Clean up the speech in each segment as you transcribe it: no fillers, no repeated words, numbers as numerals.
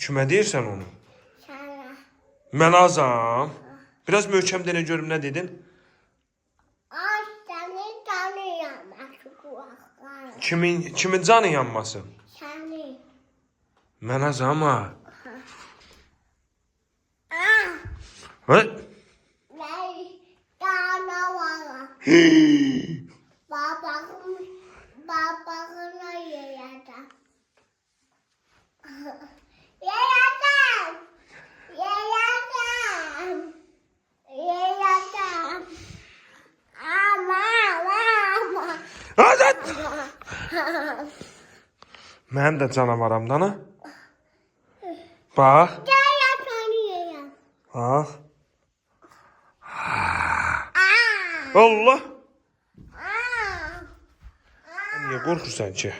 Kimə deyirsən onu? Sana. Mən azam. Biraz möhkəm denə görüm nə dedin? Ay seni tanıyamaz kulaklar. Kimin canı yanmasın? Seni. Mən azam ha. Ah. Hə? Ben canavarım. Babamla yiyeceğim. Yiyeceğim. Yiyeceğim. Yiyeceğim. Ama. Azat! Mən də canavaramdan ha. Bax. Gel yatağını yiyeceğim. Bax. Ah. Allah! Ah. Niyə qorxursan ki?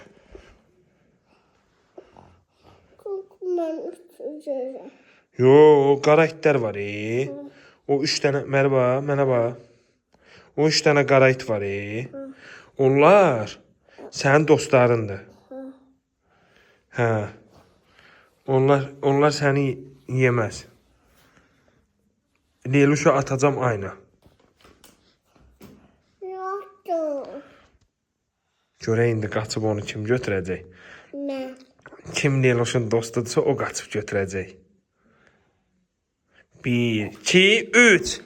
Korkmam üstüne. Yo, qara itlər var O 3 dənə, mənə bax. O 3 dənə qara it var Onlar sənin dostlarındır. Hə. Onlar səni yeməz. Leyluşa atacam ayna. Yoktu. Görək indi qaçıb onu kim götürəcək? Ne? Kim Leyluşun dostudursa o qaçıb götürəcək. 1, 2, 3.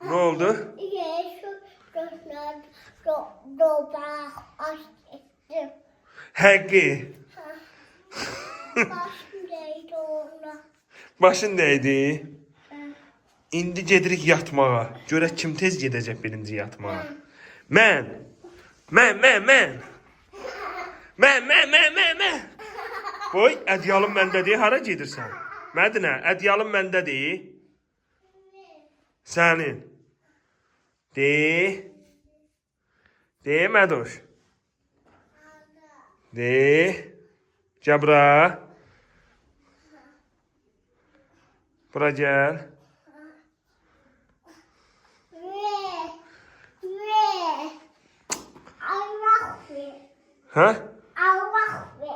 Ne oldu? Yeşil gözler dobak açtım. Həqqi. Başımdaydı ona. Başın neydi? İndi gedirik yatmağa. Görək kim tez gedəcək birinci yatmağa. Mən. Boy, ədyalım məndədir. Hara gedirsən? Mədinə, ədyalım məndədir. Sənin. De. De, Mədoş. De. Cəbra. Bura gəl. Ve. Allah ve. Hə? Allah ve.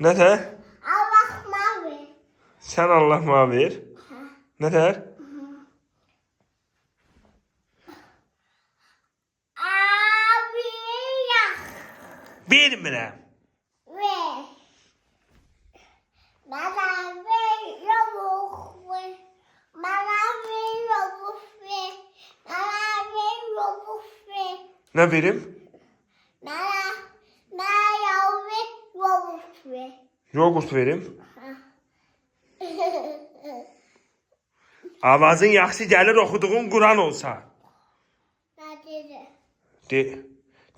Nətər? Allah mavi. Sən Allah'ma ver. Nətər? Abi ya. Bilmirəm. Ve. Bana ver yavuk ve. Bana ver yavuk ve. Bana ver yavuk ve. Nə verim? Bana yavuk ve. Yoğurt verim. Avazın yaxşı gəlir oxuduğun Quran olsa. Ne dedi?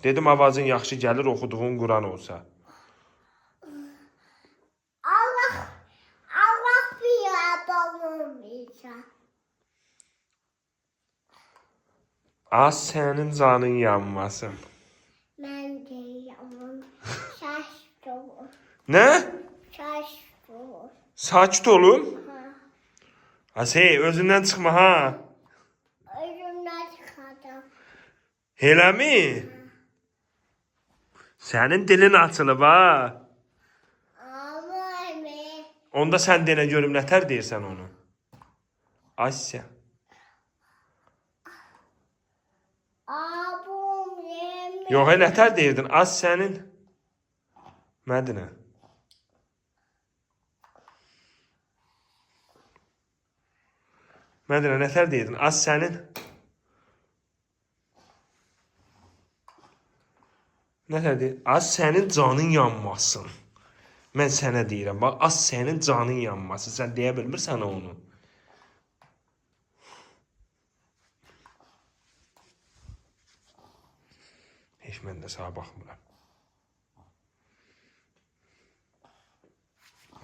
Dedim avazın yaxşı gəlir oxuduğun Quran olsa. Allah bir adamım insan. Az sənin canın yanmasın. Ben de yamam. Şaş doğur. Nə? Şaş doğur. Sakit olum. Ha. Özündən çıxma ha. Ölümden çıkardım. Elə mi? Sənin dilin açılıb ha. Ama emi. Onda sən denə görüm nətər deyirsən onu. Asya. Abum yemi. Yox, nətər deyirdin? Az sənin. Mədinə. Mədinə, nətər deyirdin? Az sənin. Nətər deyir? Az sənin canın yanmasın. Mən sənə deyirəm, bax, az sənin canın yanmasın. Sən deyə bilmirsən onu. Heç mən də sağa baxmıram.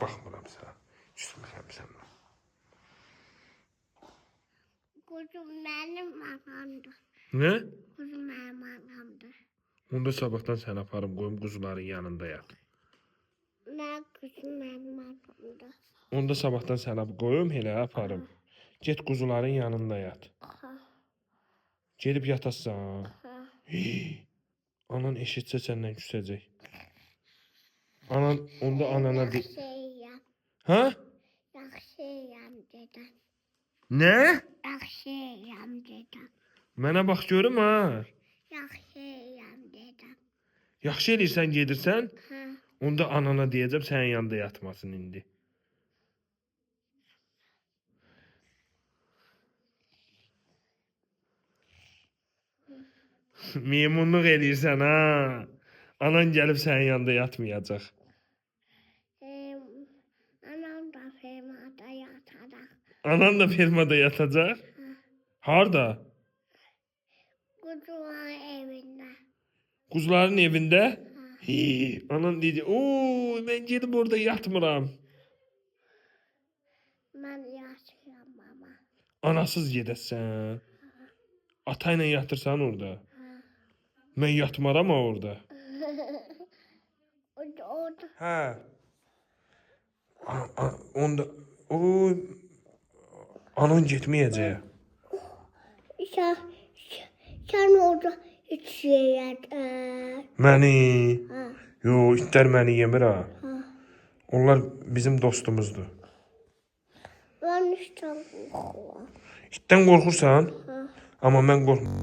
Baxmıram sağa. Küsmürəm sənə. Kuzum benim anamdır. Nə? Kuzum benim anamdır. Onda sabahdan sən aparım, qoyum quzuların yanında yat. Ne kuzum benim anamdır. Onda sabahdan sənə qoyum, elə aparım. Get quzuların yanında yat. Ha. Gedib yatasan. Ha. Anan eşitsə səndən küsəcək. Anan onda anana de. Yaxşıyam. Ha? Yaxşıyam dedim. Nə? Yaxşıyam dedim. Mənə bax görüm ha. Yaxşıyam dedim. Yaxşı elirsən gedirsən. Ha. Onda anana deyəcəm sənin yanında yatmasın indi. Meymunluq eləyirsən ha. Anan gəlib sənin yanında yatmayacaq. Anam da firmada yatacaq. Anan da fermada yatacaq. Harda? Quzuların evində. Quzuların evində? Anan dedi, "Oo, mən gedib orada yatmıram." Mən yaşayam mama. Anasız gedəsən. Ata ilə yatırsan orada. Mən yatmaram ha orada. Orada. Hə. Onda o anan getməyəcək. Sen orada hiç şey yat. Məni. Ha. Yo, itlər məni yemir ha. Ha. Onlar bizim dostumuzdur. Ben işte korkuyorum. İtdən qorxursan? Ha. Amma mən qorxmuram.